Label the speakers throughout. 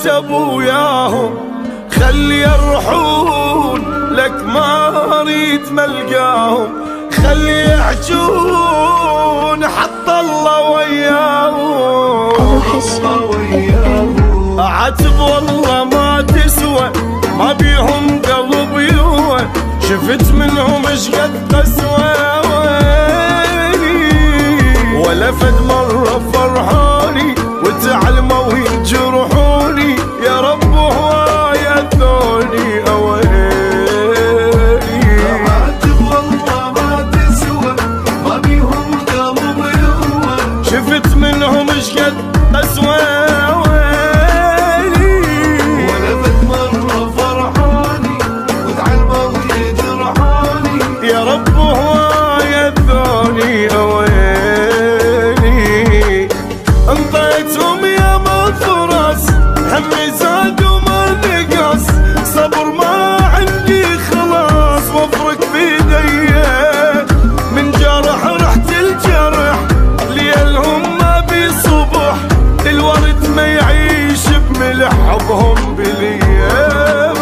Speaker 1: عتب وياهم خلي يرحون لك ما اريد ملقاهم، خلي يحجون حط الله وياهم. عتب والله ما تسوى، ما بيهم قلب يهوى، شفت منهم ايش قد قسوة ولا فد مرة فرحوني وتعلموا يجرحوني، يا رب هواي اذوني اويلي.
Speaker 2: عاتب والله ما تسوى، ما بيهم قلب يهوى،
Speaker 1: شفت منهم ايش قد قسوة
Speaker 2: ولا فد مرة فرحوني وتعلموا يجرحوني،
Speaker 1: يا رب هواي اذوني اويلي. انطيتهم يا مفرس همي زاد وما نقص، صبر ما عندي خلاص وافرك بيدي، من جرح رحت الجرح ليلهم ما بيصبح، الورد ما يعيش بملح حبهم بليامه.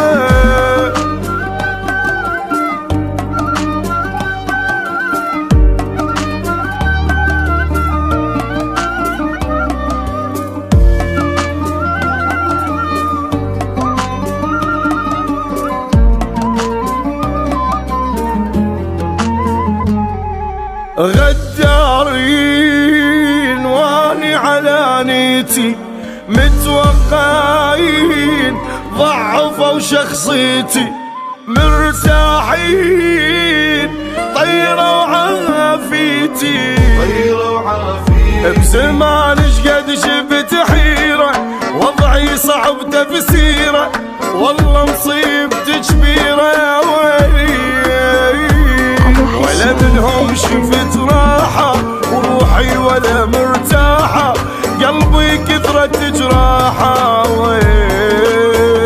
Speaker 1: غدارين واني على نيتي، متوقعين ضعفوا شخصيتي، مرتاحين طيروا عافيتي،
Speaker 2: طيروا عافيتي
Speaker 1: بزمان شقد شفت حيرة، وضعي صعب تفسيره، والله مصيبتي كبيرة يا ويلي، ولا منهم شفت راحة وروحي ولا مرتاحة، قلبي كثرت جراحة ويلي.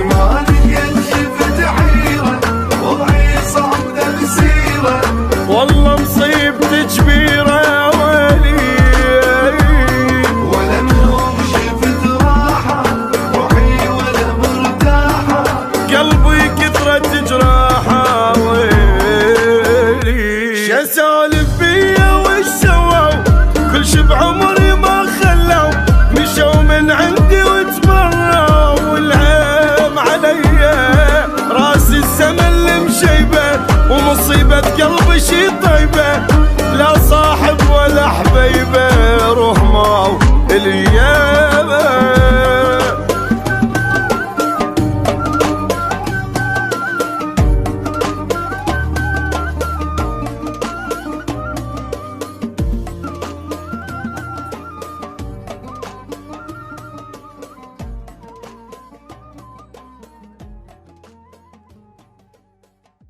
Speaker 2: ما لقيت شفت حيرة، وضعي صعب تفسيره،
Speaker 1: والله مصيبتي كبيرة يا ويلي،
Speaker 2: ولا منهم شفت راحة، روحي ولا مرتاحة،
Speaker 1: قلبي كثرت جراحة ويلي. شسالف بيا وش سووا كل شي بعمري ما خلوا، مشوا من عندي وتبروا والهم عليا، راس الزمن المشيبة ومصيبة قلبي شي